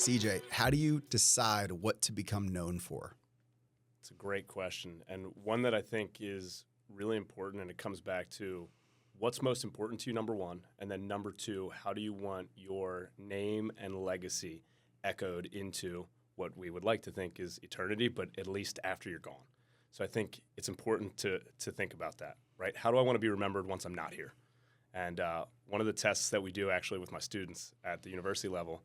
CJ, how do you decide what to become known for? It's a great question, and one that I think is really important, and it comes back to what's most important to you, number one, and then number two, how do you want your name and legacy echoed into what we would like to think is eternity, but at least after you're gone. So I think it's important to think about that, right? How do I want to be remembered once I'm not here? And one of the tests that we do actually with my students at the university level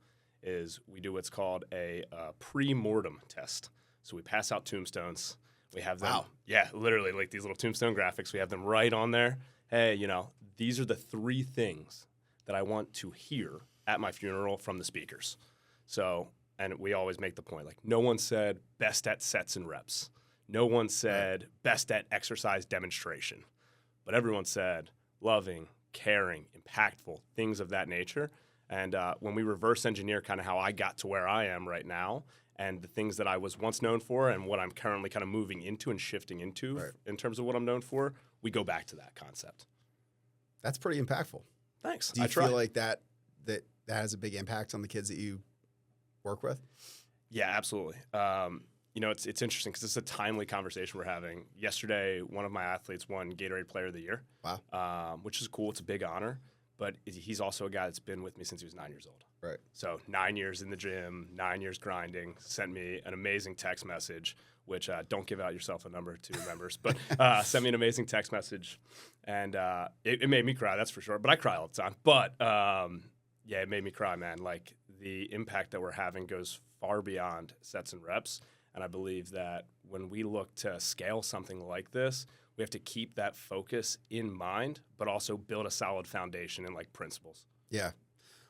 is we do what's called a pre-mortem test. So we pass out tombstones. We have them, yeah, literally like these little tombstone graphics. We have them right on there. Hey, these are the three things that I want to hear at my funeral from the speakers. So, and we always make the point, like no one said best at sets and reps. No one said best at exercise demonstration. But everyone said loving, caring, impactful, things of that nature. And when we reverse engineer kind of how I got to where I am right now and the things that I was once known for and what I'm currently kind of moving into and shifting into in terms of what I'm known for, we go back to that concept. That's pretty impactful. Thanks. Do you feel like that has a big impact on the kids that you work with? Yeah, absolutely. It's interesting because it's a timely conversation we're having. Yesterday, one of my athletes won Gatorade Player of the Year. Wow. Which is cool. It's a big honor. But he's also a guy that's been with me since he was 9 years old. Right. So 9 years in the gym, 9 years grinding, sent me an amazing text message, which don't give out your cell phone number to members, but sent me an amazing text message. And it made me cry, that's for sure. But I cry all the time. But, it made me cry, man. Like, the impact that we're having goes far beyond sets and reps. And I believe that when we look to scale something like this, we have to keep that focus in mind, but also build a solid foundation and like principles. Yeah.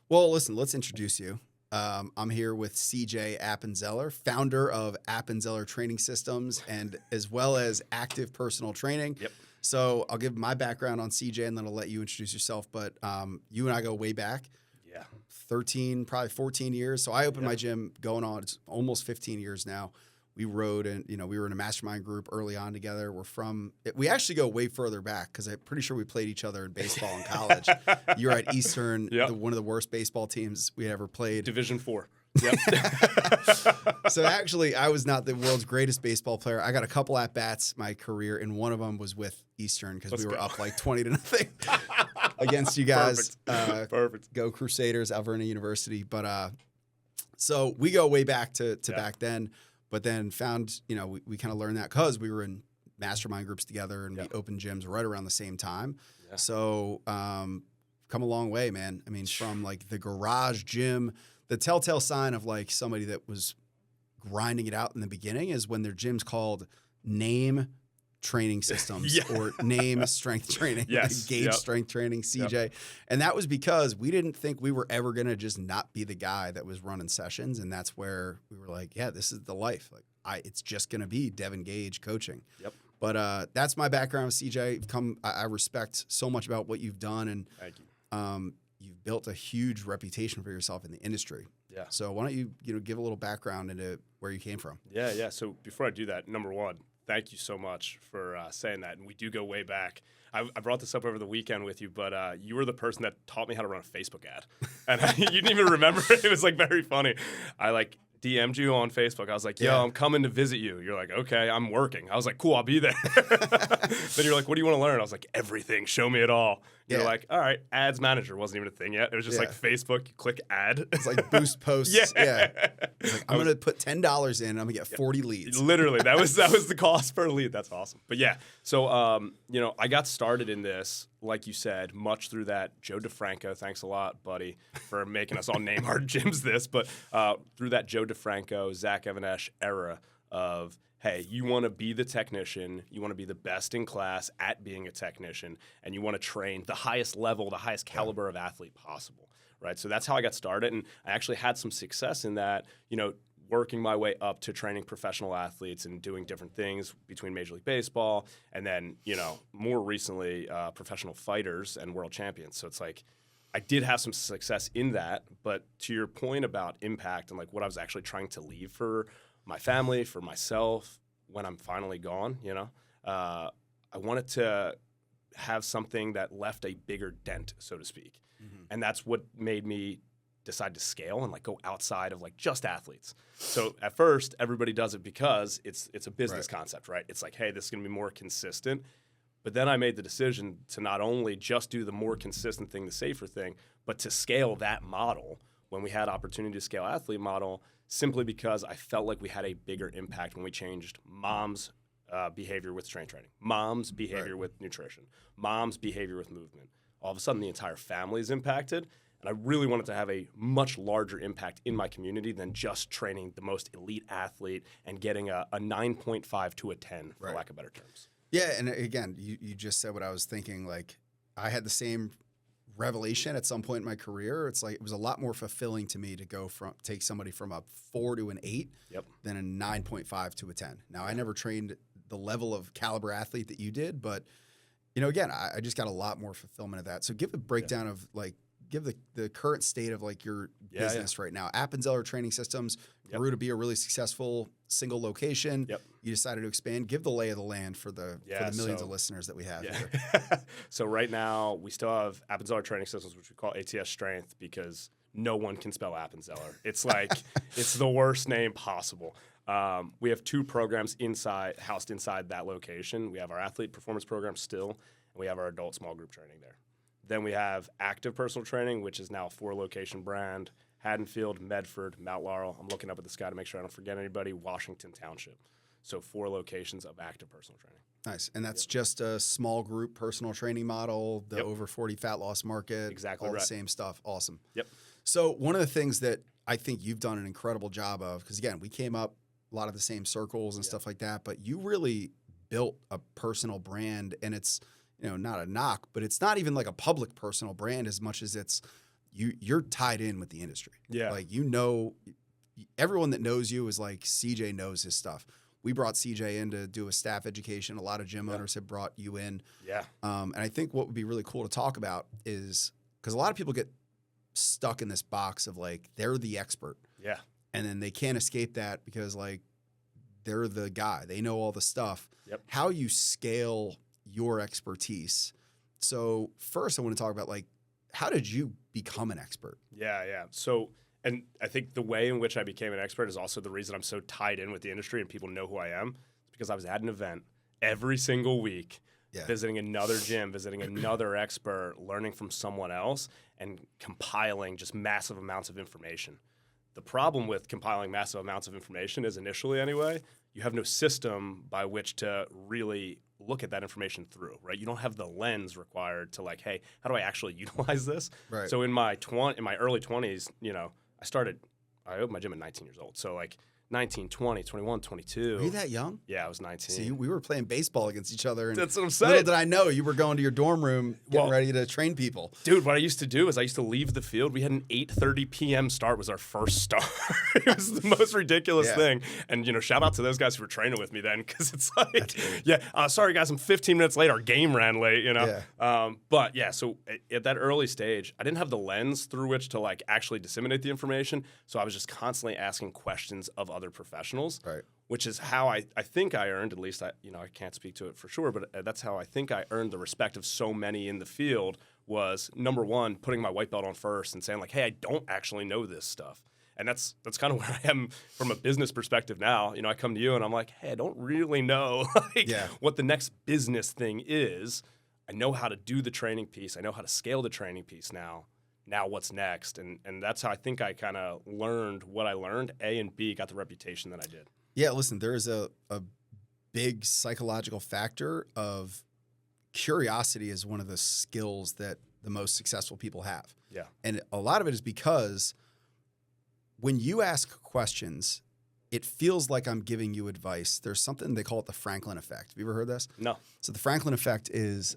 Well, listen, let's introduce you. I'm here with CJ Appenzeller, founder of Appenzeller Training Systems, and as well as Active Personal Training. Yep. So I'll give my background on CJ, and then I'll let you introduce yourself. But you and I go way back. Yeah. 13, probably 14 years. So I opened my gym going on, it's almost 15 years now. We rode and, we were in a mastermind group early on together. We actually go way further back because I'm pretty sure we played each other in baseball in college. You were at Eastern, one of the worst baseball teams we ever played. Division IV. Yep. So actually, I was not the world's greatest baseball player. I got a couple at-bats my career, and one of them was with Eastern because we were up like 20-0 against you guys. Perfect. Go Crusaders, Alverna University. But so we go way back to back then. But then found, we kind of learned that because we were in mastermind groups together and we opened gyms right around the same time. Yeah. So come a long way, man. I mean, from like the garage gym, the telltale sign of like somebody that was grinding it out in the beginning is when their gym's called Name Training Systems or Name Strength Training, Gauge Strength Training, CJ. Yep. And that was because we didn't think we were ever going to just not be the guy that was running sessions. And that's where we were like, yeah, this is the life. Like it's just going to be Devin Gage coaching. Yep. But that's my background with CJ. I respect so much about what you've done. And thank you. You've built a huge reputation for yourself in the industry. Yeah. So why don't you, give a little background into where you came from? Yeah. So before I do that, number one, thank you so much for saying that. And we do go way back. I brought this up over the weekend with you, but you were the person that taught me how to run a Facebook ad. And you didn't even remember it. It was like very funny. I DM'd you on Facebook. I was like, yo, I'm coming to visit you. You're like, okay, I'm working. I was like, cool, I'll be there. Then you're like, what do you want to learn? I was like, everything. Show me it all. You're like, all right, ads manager wasn't even a thing yet. It was just like Facebook, you click ad. It's like boost posts. Yeah. Like, I'm going to put $10 in and I'm going to get 40 leads. Literally, that was the cost per lead. That's awesome. But yeah, so, I got started in this, like you said, much through that Joe DeFranco. Thanks a lot, buddy, for making us all name our gyms this. But through that Joe DeFranco, Zach Evanesh era of, hey, you want to be the technician, you want to be the best in class at being a technician, and you want to train the highest level, the highest caliber of athlete possible, right? So that's how I got started, and I actually had some success in that, working my way up to training professional athletes and doing different things between Major League Baseball and then, more recently, professional fighters and world champions. So it's like I did have some success in that, but to your point about impact and like what I was actually trying to leave for my family, for myself, when I'm finally gone, I wanted to have something that left a bigger dent, so to speak. Mm-hmm. And that's what made me decide to scale and like go outside of like just athletes. So at first, everybody does it because it's a business concept, right? It's like, hey, this is going to be more consistent. But then I made the decision to not only just do the more consistent thing, the safer thing, but to scale that model when we had opportunity to scale athlete model, simply because I felt like we had a bigger impact when we changed moms' behavior with strength training, moms' behavior with nutrition, moms' behavior with movement. All of a sudden, the entire family is impacted. And I really wanted to have a much larger impact in my community than just training the most elite athlete and getting a 9.5 to a 10, for lack of better terms. Yeah, and again, you just said what I was thinking. Like, I had the same revelation at some point in my career. It's like it was a lot more fulfilling to me to take somebody from a 4 to an 8 than a 9.5 to a 10. Now, I never trained the level of caliber athlete that you did, but again, I just got a lot more fulfillment of that. So give a breakdown of like, give the current state of like your business right now. Appenzeller Training Systems grew to be a really successful single location. You decided to expand. Give the lay of the land for the millions of listeners that we have here. So right now we still have Appenzeller Training Systems, which we call ATS Strength, because no one can spell Appenzeller. It's like it's the worst name possible. We have 2 programs housed inside that location. We have our athlete performance program still, and we have our adult small group training there. Then we have Active Personal Training, which is now a 4-location brand. Haddonfield, Medford, Mount Laurel. I'm looking up at the sky to make sure I don't forget anybody. Washington Township. So 4 locations of Active Personal Training. Nice. And that's just a small group personal training model, the over 40 fat loss market. Exactly all right. the same stuff. Awesome. Yep. So one of the things that I think you've done an incredible job of, because again, we came up a lot of the same circles and stuff like that, but you really built a personal brand, and it's not a knock, but it's not even like a public personal brand as much as it's you're tied in with the industry. Yeah. Like, everyone that knows you is like, CJ knows his stuff. We brought CJ in to do a staff education. A lot of gym owners have brought you in. Yeah. And I think what would be really cool to talk about is, because a lot of people get stuck in this box of like, they're the expert. Yeah. And then they can't escape that because like, they're the guy. They know all the stuff. Yep. How you scale your expertise. So first I want to talk about like, how did you become an expert? Yeah. So, and I think the way in which I became an expert is also the reason I'm so tied in with the industry and people know who I am. It's because I was at an event every single week, visiting another gym, visiting another expert, learning from someone else, and compiling just massive amounts of information. The problem with compiling massive amounts of information is, initially anyway, you have no system by which to really look at that information through, right? You don't have the lens required to like, hey, how do I actually utilize this? Right. So in my early 20s, I opened my gym at 19 years old. So like 19, 20, 21, 22. Were you that young? Yeah, I was 19. See, we were playing baseball against each other. And that's what I'm saying. Little did I know you were going to your dorm room getting ready to train people. Dude, what I used to do is I used to leave the field. We had an 8:30 p.m. start was our first start. It was the most ridiculous thing. And, shout out to those guys who were training with me then, because it's like, sorry, guys, I'm 15 minutes late. Our game ran late, But, so at that early stage, I didn't have the lens through which to, like, actually disseminate the information. So I was just constantly asking questions of other professionals. Right. Which is how I think I earned, at least I can't speak to it for sure, but that's how I think I earned the respect of so many in the field, was number one, putting my white belt on first and saying like, hey, I don't actually know this stuff. And that's kind of where I am from a business perspective now. I come to you and I'm like, hey, I don't really know what the next business thing is. I know how to do the training piece. I know how to scale the training piece now. Now what's next? And that's how I think I kind of learned what I learned, A, and B, got the reputation that I did. Yeah, listen, there is a big psychological factor of curiosity is one of the skills that the most successful people have. Yeah. And a lot of it is because when you ask questions, it feels like I'm giving you advice. There's something, they call it the Franklin effect. Have you ever heard this? No. So the Franklin effect is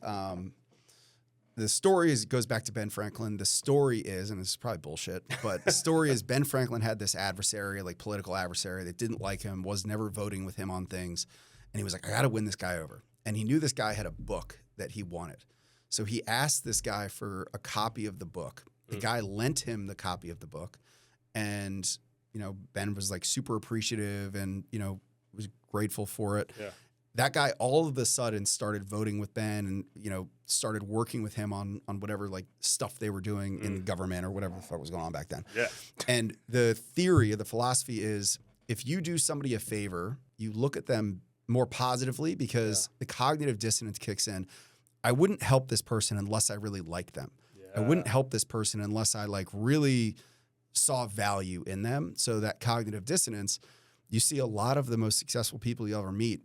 the story goes back to Ben Franklin. The story is, and this is probably bullshit, but the story is Ben Franklin had this adversary, like political adversary that didn't like him, was never voting with him on things. And he was like, I got to win this guy over. And he knew this guy had a book that he wanted. So he asked this guy for a copy of the book. The guy lent him the copy of the book. And, Ben was like super appreciative and, was grateful for it. Yeah. that guy all of a sudden started voting with Ben and, you know, started working with him on whatever like stuff they were doing in government or whatever the fuck was going on back then. Yeah. And the theory of the philosophy is if you do somebody a favor, you look at them more positively because the cognitive dissonance kicks in. I wouldn't help this person unless I really liked them. I wouldn't help this person unless I like really saw value in them. So that cognitive dissonance, you see a lot of the most successful people you ever meet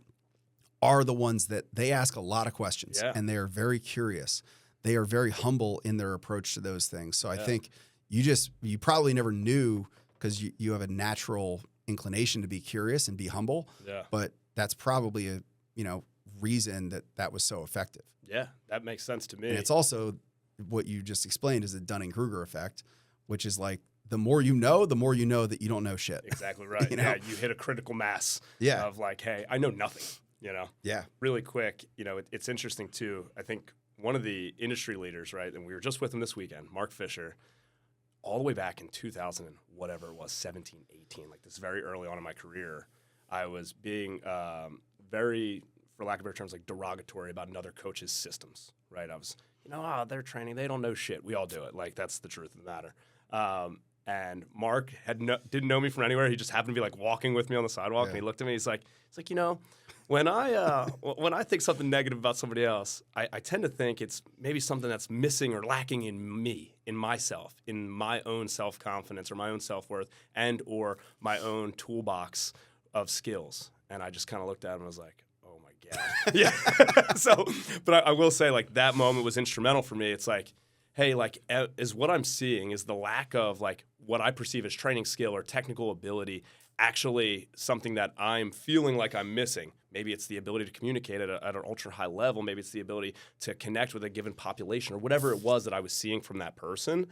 are the ones that they ask a lot of questions and they are very curious. They are very humble in their approach to those things. So I think you probably never knew because you have a natural inclination to be curious and be humble. Yeah. But that's probably a, you know, reason that was so effective. Yeah, that makes sense to me. And it's also what you just explained is the Dunning-Kruger effect, which is like the more you know that you don't know shit. Exactly right. You know? Yeah, you hit a critical mass of like, hey, I know nothing. You know, really quick, you know, it's interesting too. I think one of the industry leaders, right, and we were just with him this weekend, Mark Fisher, all the way back in 2000 and whatever it was, 17, 18, like this very early on in my career, I was being very, for lack of better terms, like derogatory about another coach's systems, right? I was, you know, they're training, they don't know shit. We all do it. Like that's the truth of the matter. And Mark didn't know me from anywhere. He just happened to be like walking with me on the sidewalk, and he looked at me. He's like, you know, when I think something negative about somebody else, I tend to think it's maybe something that's missing or lacking in me, in myself, in my own self-confidence or my own self-worth, and or my own toolbox of skills. And I just kind of looked at him and was like, oh my God, yeah. So, but I will say, like that moment was instrumental for me. It's like, hey, like, is what I'm seeing is the lack of like what I perceive as training skill or technical ability actually something that I'm feeling like I'm missing. Maybe it's the ability to communicate at an ultra high level. Maybe it's the ability to connect with a given population or whatever it was that I was seeing from that person.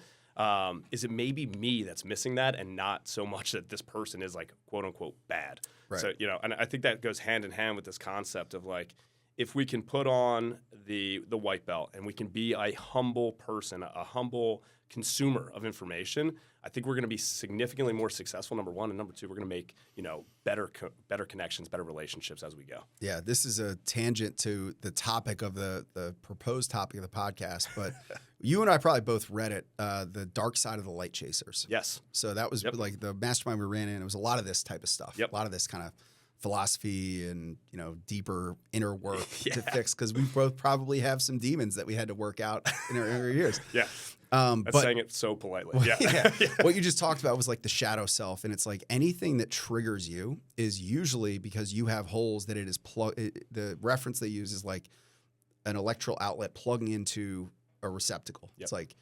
Is it maybe me that's missing that and not so much that this person is like quote unquote bad? Right. So, you know, and I think that goes hand in hand with this concept of like, if we can put on the white belt and we can be a humble person, a humble consumer of information, I think we're going to be significantly more successful, number one. And number two, we're going to make, you know, better connections, better relationships as we go. Yeah, this is a tangent to the topic of the proposed topic of the podcast. But you and I probably both read it, The Dark Side of the Light Chasers. Yes. So that was like the mastermind we ran in. It was a lot of this type of stuff. A lot of this kind of philosophy and, you know, deeper inner work to fix, because we both probably have some demons that we had to work out in our earlier years. Yeah. That's saying it so politely. Yeah. What you just talked about was like the shadow self, and it's like anything that triggers you is usually because you have holes that it is the reference they use is like an electrical outlet plugging into a receptacle. It's like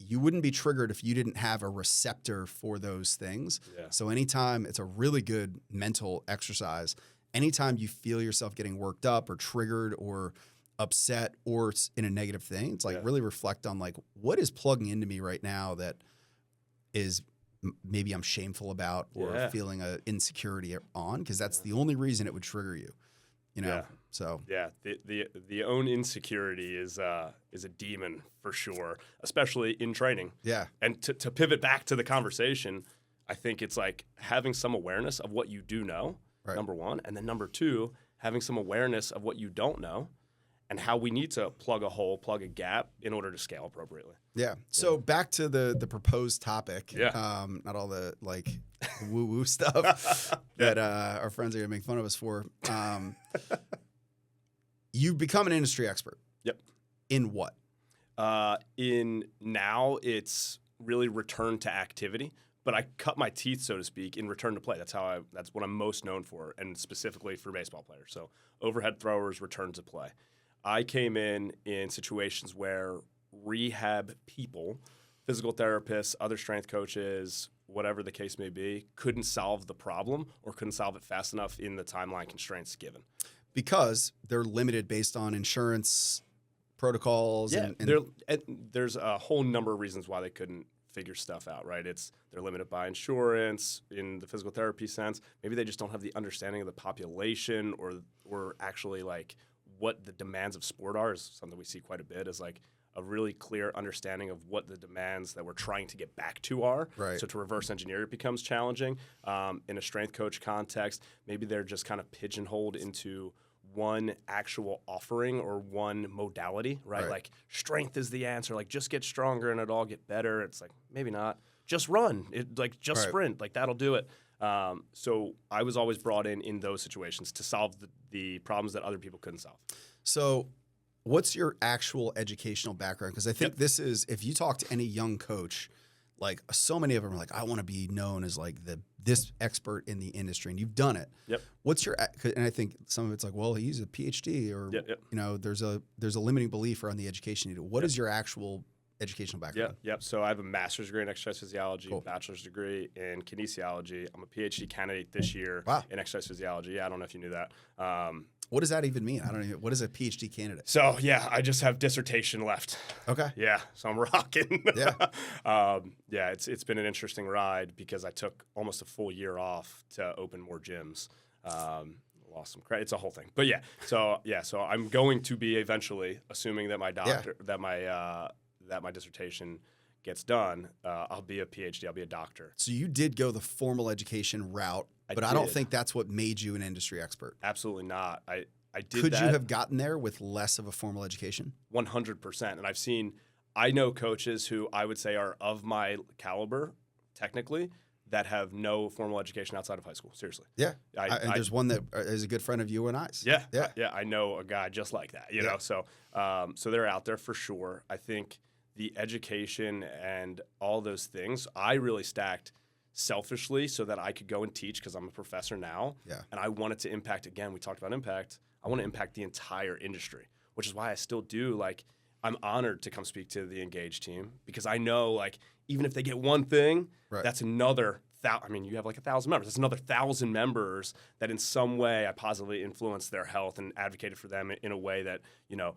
you wouldn't be triggered if you didn't have a receptor for those things. Yeah. So anytime, it's a really good mental exercise. Anytime you feel yourself getting worked up or triggered or upset or in a negative thing, it's like really reflect on like what is plugging into me right now that is maybe I'm shameful about or feeling a insecurity on, because that's the only reason it would trigger you. You know, so the own insecurity is a demon for sure, especially in training. Yeah, and to pivot back to the conversation, I think it's like having some awareness of what you do know, number one, and then number two, having some awareness of what you don't know, and how we need to plug a hole, plug a gap in order to scale appropriately. Yeah. So back to the proposed topic. Yeah. Not all the like woo-woo stuff that our friends are going to make fun of us for. You've become an industry expert. Yep. In what? In now it's really return to activity, but I cut my teeth, so to speak, in return to play. That's what I'm most known for, and specifically for baseball players. So overhead throwers, return to play. I came in situations where rehab people, physical therapists, other strength coaches, whatever the case may be, couldn't solve the problem or couldn't solve it fast enough in the timeline constraints given. Because they're limited based on insurance protocols. Yeah, there's a whole number of reasons why they couldn't figure stuff out, right? They're limited by insurance in the physical therapy sense. Maybe they just don't have the understanding of the population or actually like what the demands of sport are is something we see quite a bit, is like a really clear understanding of what the demands that we're trying to get back to are. Right. So to reverse engineer it becomes challenging. In a strength coach context, maybe they're just kind of pigeonholed into one actual offering or one modality, right? Like strength is the answer. Like just get stronger and it'll all get better. It's like maybe not. Just run. Just sprint. Like that'll do it. So I was always brought in those situations to solve the problems that other people couldn't solve. So what's your actual educational background? Because I think this is, if you talk to any young coach, like so many of them are like, I want to be known as like this expert in the industry, and you've done it. Yep. What's your, and I think some of it's like, well, he's a PhD, or you know, there's a limiting belief around the education you do. What is your actual educational background? Yep. So I have a master's degree in exercise physiology, bachelor's degree in kinesiology. I'm a PhD candidate this year in exercise physiology. Yeah, I don't know if you knew that. What does that even mean? I don't even. What is a PhD candidate? So yeah, I just have dissertation left. Okay. Yeah, so I'm rocking. Yeah. It's been an interesting ride because I took almost a full year off to open more gyms. Lost some credit. It's a whole thing. But so I'm going to be eventually, assuming that my doctor that my dissertation gets done, I'll be a PhD. I'll be a doctor. So you did go the formal education route, but I don't think that's what made you an industry expert. Absolutely not. I did. Could you have gotten there with less of a formal education? 100%. And I know coaches who I would say are of my caliber, technically, that have no formal education outside of high school. Seriously. Yeah. And there's one that is a good friend of you and I's. Yeah. I know a guy just like that, you know? So they're out there for sure. I think the education and all those things, I really stacked selfishly so that I could go and teach because I'm a professor now. Yeah. And I wanted to impact, again, we talked about impact. I want to impact the entire industry, which is why I still do, like, I'm honored to come speak to the Engage team because I know, like, even if they get one thing, that's another you have like 1,000 members. That's another 1,000 members that in some way I positively influenced their health and advocated for them in a way that, you know,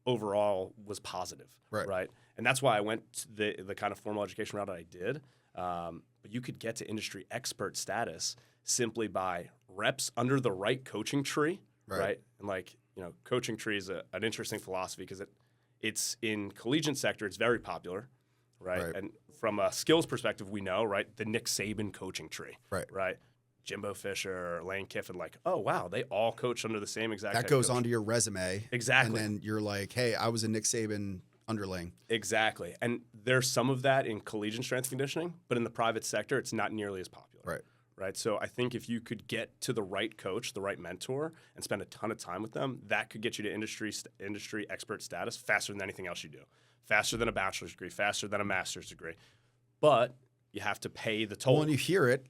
overall was positive, right? And that's why I went the kind of formal education route that I did. But you could get to industry expert status simply by reps under the right coaching tree, right? And like, you know, coaching tree is an interesting philosophy because it's in collegiate sector, it's very popular, right? And from a skills perspective, we know, right, the Nick Saban coaching tree, right? Jimbo Fisher, Lane Kiffin, like, oh, wow, they all coach under the same exact That goes onto your resume. Exactly. And then you're like, hey, I was a Nick Saban underling. Exactly. And there's some of that in collegiate strength conditioning, but in the private sector, it's not nearly as popular. Right. So I think if you could get to the right coach, the right mentor, and spend a ton of time with them, that could get you to industry expert status faster than anything else you do. Faster than a bachelor's degree, faster than a master's degree. But you have to pay the toll. Well, and you hear it,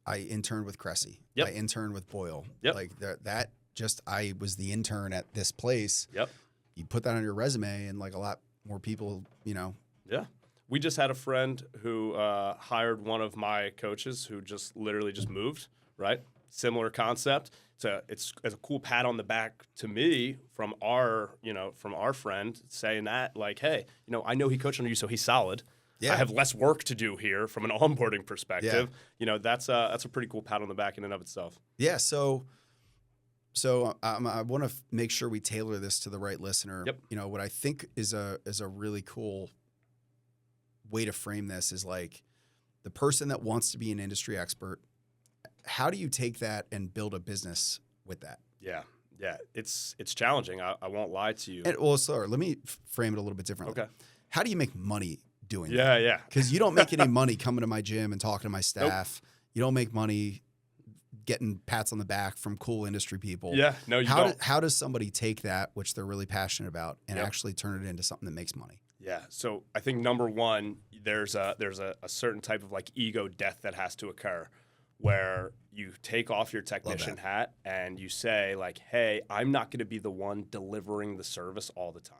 I interned with Cressy. I interned with Boyle. Like that just, I was the intern at this place. You put that on your resume and like a lot more people, you know. Yeah. We just had a friend who hired one of my coaches who just literally just moved, right? Similar concept. It's a cool pat on the back to me from our friend saying that, like, hey, you know, I know he coached under you, so he's solid. I have less work to do here from an onboarding perspective. You know, that's a pretty cool pat on the back in and of itself. Yeah. So I want to make sure we tailor this to the right listener. You know, what I think is a really cool way to frame this is like the person that wants to be an industry expert. How do you take that and build a business with that? Yeah. It's challenging. I won't lie to you. Let me frame it a little bit differently. Okay. How do you make money doing that? Yeah. Because you don't make any money coming to my gym and talking to my staff. Nope. You don't make money getting pats on the back from cool industry people. Yeah, no, you don't. How does somebody take that, which they're really passionate about, and actually turn it into something that makes money? Yeah. So I think number one, there's a certain type of like ego death that has to occur where you take off your technician hat and you say like, hey, I'm not going to be the one delivering the service all the time.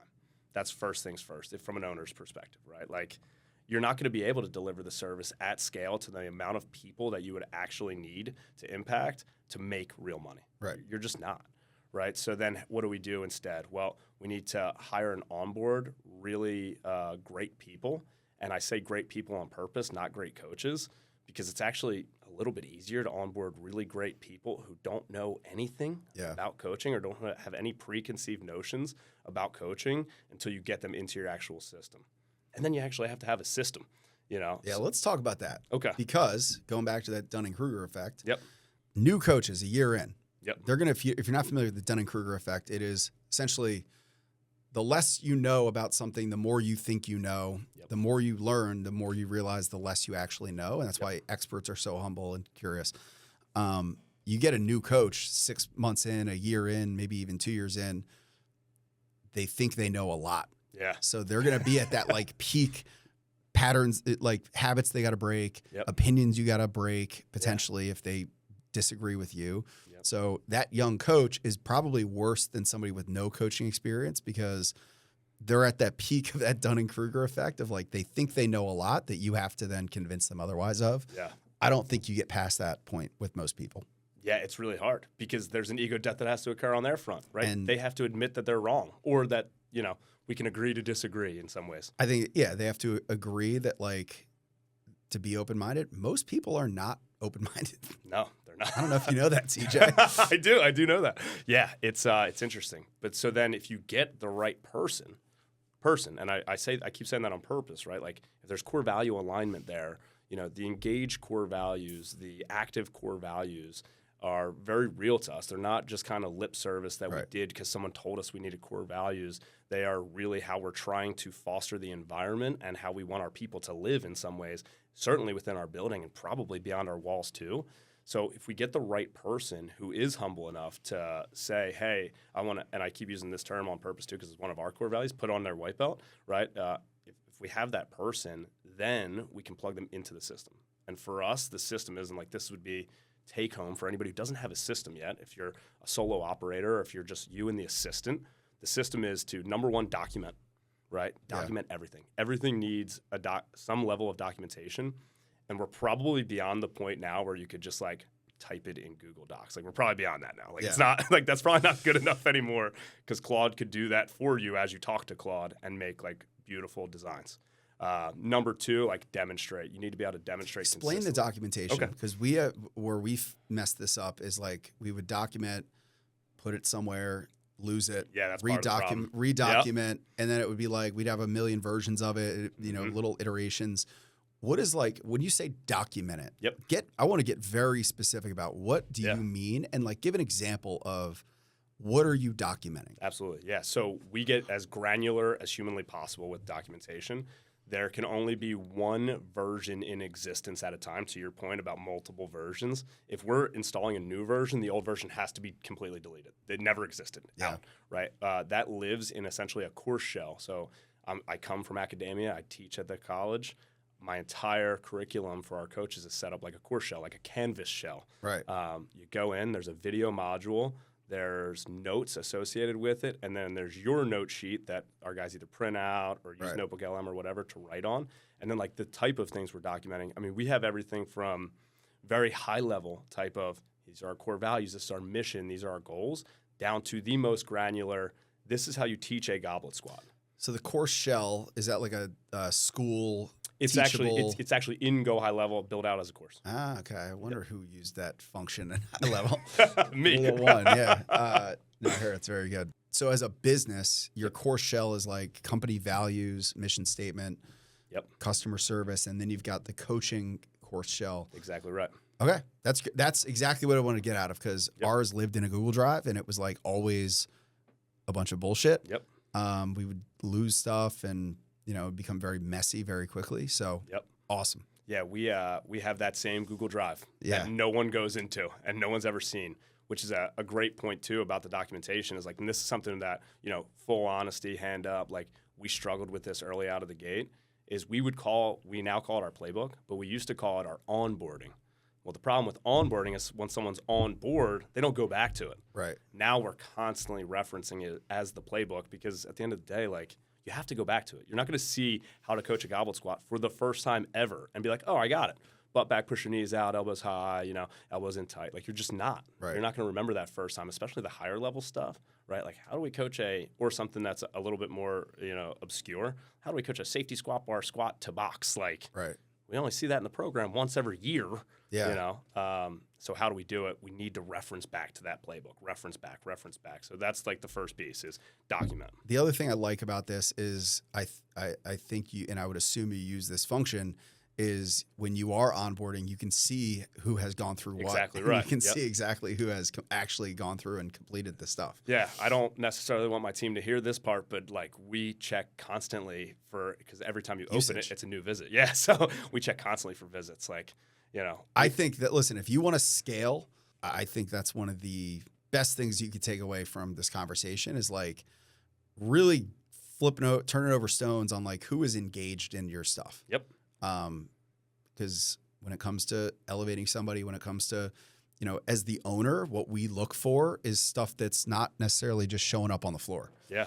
That's first things first, from an owner's perspective, right? Like you're not going to be able to deliver the service at scale to the amount of people that you would actually need to impact to make real money. Right. You're just not. Right. So then what do we do instead? Well, we need to hire and onboard really great people. And I say great people on purpose, not great coaches, because it's actually a little bit easier to onboard really great people who don't know anything about coaching or don't have any preconceived notions about coaching until you get them into your actual system. And then you actually have to have a system, you know? Yeah, let's talk about that. Okay. Because going back to that Dunning-Kruger effect, Yep. New coaches a year in, Yep. They're going to, if you're not familiar with the Dunning-Kruger effect, it is essentially the less you know about something, the more you think you know. Yep. The more you learn, the more you realize the less you actually know. And that's why experts are so humble and curious. You get a new coach 6 months in, a year in, maybe even 2 years in, they think they know a lot. Yeah. So they're going to be at that like peak patterns, like habits they got to break, opinions you got to break potentially if they disagree with you. Yep. So that young coach is probably worse than somebody with no coaching experience because they're at that peak of that Dunning-Kruger effect of like they think they know a lot that you have to then convince them otherwise of. Yeah. I don't think you get past that point with most people. Yeah, it's really hard because there's an ego death that has to occur on their front, right? And they have to admit that they're wrong or that, we can agree to disagree in some ways. I think, they have to agree that like to be open-minded. Most people are not open-minded. No, they're not. I don't know if you know that, CJ. I do know that. Yeah, it's interesting. But so then if you get the right person, and I keep saying that on purpose, right? Like if there's core value alignment there, the engaged core values, the active core values are very real to us. They're not just kind of lip service that we did because someone told us we needed core values. They are really how we're trying to foster the environment and how we want our people to live in some ways, certainly within our building and probably beyond our walls too. So if we get the right person who is humble enough to say, hey, I want to, and I keep using this term on purpose too because it's one of our core values, put on their white belt, right? If we have that person, then we can plug them into the system. And for us, the system isn't like this would be take home for anybody who doesn't have a system yet. If you're a solo operator, or if you're just you and the assistant, the system is to, number one, document, right? Document everything. Everything needs some level of documentation. And we're probably beyond the point now where you could just like type it in Google Docs. Like we're probably beyond that now. Like it's not like that's probably not good enough anymore because Claude could do that for you as you talk to Claude and make like beautiful designs. Number two, like demonstrate. You need to be able to demonstrate. Explain the documentation because where we've messed this up is like we would document, put it somewhere, lose it, that's redocument, and then it would be like we'd have a million versions of it, little iterations. What is like when you say document it? Yep. I want to get very specific about what do you mean and like give an example of what are you documenting? Absolutely, yeah. So we get as granular as humanly possible with documentation. There can only be one version in existence at a time, to your point about multiple versions. If we're installing a new version, the old version has to be completely deleted. It never existed out, right? That lives in essentially a course shell. So I come from academia. I teach at the college. My entire curriculum for our coaches is set up like a course shell, like a Canvas shell. Right. You go in, there's a video module. There's notes associated with it, and then there's your note sheet that our guys either print out or use Notebook LM or whatever to write on. And then like the type of things we're documenting. I mean, we have everything from very high level type of these are our core values, this is our mission, these are our goals, down to the most granular, this is how you teach a goblet squat. So the course shell, is that like a school It's teachable? It's actually in Go High Level, built out as a course. Ah, okay. I wonder who used that function at High Level. Me. One, yeah. No, here it's very good. So as a business, your course shell is like company values, mission statement, customer service, and then you've got the coaching course shell. Exactly right. Okay, that's exactly what I want to get out of because ours lived in a Google Drive and it was like always a bunch of bullshit. Yep. We would lose stuff and it'd become very messy very quickly. So awesome. Yeah, we have that same Google Drive that no one goes into and no one's ever seen, which is a great point too about the documentation is like, and this is something that, full honesty, hand up, like we struggled with this early out of the gate is we now call it our playbook, but we used to call it our onboarding. Well, the problem with onboarding is when someone's on board, they don't go back to it. Right. Now we're constantly referencing it as the playbook because at the end of the day, like, you have to go back to it. You're not going to see how to coach a goblet squat for the first time ever and be like, oh, I got it. Butt back, push your knees out, elbows high, elbows in tight. Like, you're just not. Right. You're not going to remember that first time, especially the higher level stuff, right? Like, how do we coach or something that's a little bit more, obscure? How do we coach a safety squat bar squat to box? Like, we only see that in the program once every year. Yeah. So how do we do it? We need to reference back to that playbook. Reference back. So that's like the first piece is document. The other thing I like about this is I think you, and I would assume you use this function, is when you are onboarding, you can see who has gone through what. Exactly and right. You can see exactly who has actually gone through and completed the stuff. Yeah, I don't necessarily want my team to hear this part, but like we check constantly because every time you open it, it's a new visit. Yeah, so we check constantly for visits. Like, I think that, listen, if you want to scale, I think that's one of the best things you could take away from this conversation is like really turning over stones on like who is engaged in your stuff. Yep. Because when it comes to elevating somebody, when it comes to, as the owner, what we look for is stuff that's not necessarily just showing up on the floor. Yeah.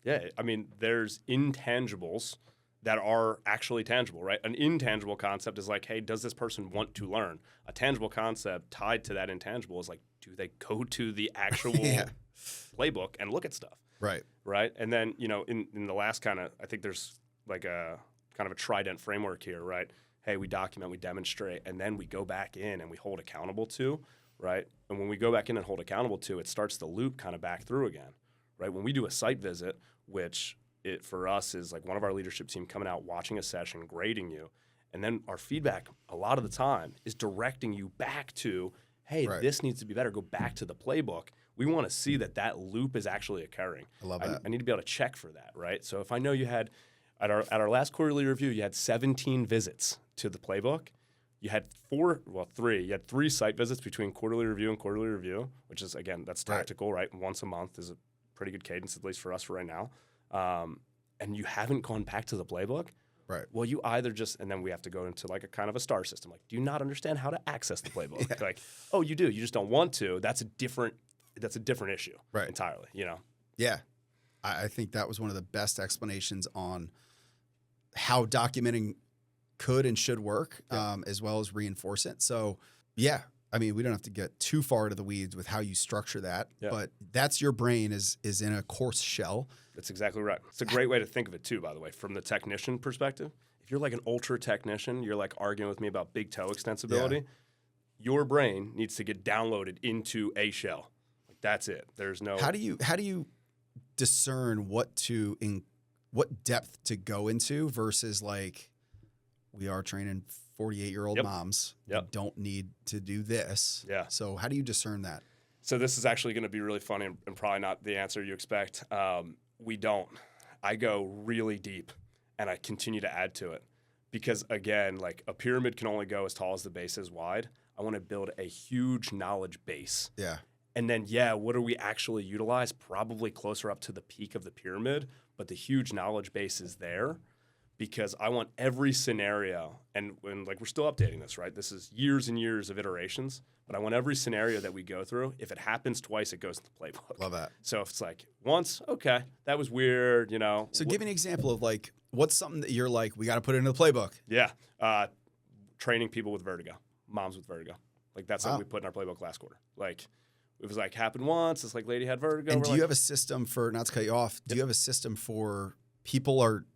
Yeah. I mean, there's intangibles that are actually tangible, right? An intangible concept is like, hey, does this person want to learn? A tangible concept tied to that intangible is like, do they go to the actual playbook and look at stuff? Right. Right. And then, in the last I think there's like a kind of a trident framework here, right? Hey, we document, we demonstrate, and then we go back in and we hold accountable to, right? And when we go back in and hold accountable to, it starts the loop kind of back through again, right? When we do a site visit, which it for us is like one of our leadership team coming out, watching a session, grading you, and then our feedback a lot of the time is directing you back to, hey, this needs to be better. Go back to the playbook. We want to see that loop is actually occurring. I love that. I need to be able to check for that, right? So if I know you had at our last quarterly review, you had 17 visits to the playbook. You had three. You had 3 site visits between quarterly review and quarterly review, which is, again, that's tactical, right? Once a month is a pretty good cadence, at least for us right now. And you haven't gone back to the playbook. Right. Well, you either and then we have to go into like a kind of a star system. Like, do you not understand how to access the playbook? Like, oh, you do. You just don't want to. That's a different issue. Right. Entirely, Yeah. I think that was one of the best explanations on how documenting could and should work, as well as reinforce it. So, yeah, I mean, we don't have to get too far into the weeds with how you structure that, but that's your brain is in a coarse shell. That's exactly right. It's a great way to think of it too, by the way, from the technician perspective. If you're like an ultra technician, you're like arguing with me about big toe extensibility. Yeah. Your brain needs to get downloaded into a shell. Like, that's it. There's no. How do you discern what depth to go into versus like we are training 48-year-old moms. Yep. We don't need to do this. Yeah. So how do you discern that? So this is actually going to be really funny and probably not the answer you expect. We don't. I go really deep and I continue to add to it because, again, like a pyramid can only go as tall as the base is wide. I want to build a huge knowledge base. Yeah. And then, what do we actually utilize? Probably closer up to the peak of the pyramid, but the huge knowledge base is there because I want every scenario, and like we're still updating this, right? This is years and years of iterations, but I want every scenario that we go through, if it happens twice, it goes in the playbook. Love that. So if it's like once, okay, that was weird, So give me an example of like, what's something that you're like, we got to put it into the playbook? Yeah. Training people with vertigo, moms with vertigo. Like that's something we put in our playbook last quarter. Like, it was like happened once. This like lady had vertigo. And do you have a system for, not to cut you off, do you have a system for people are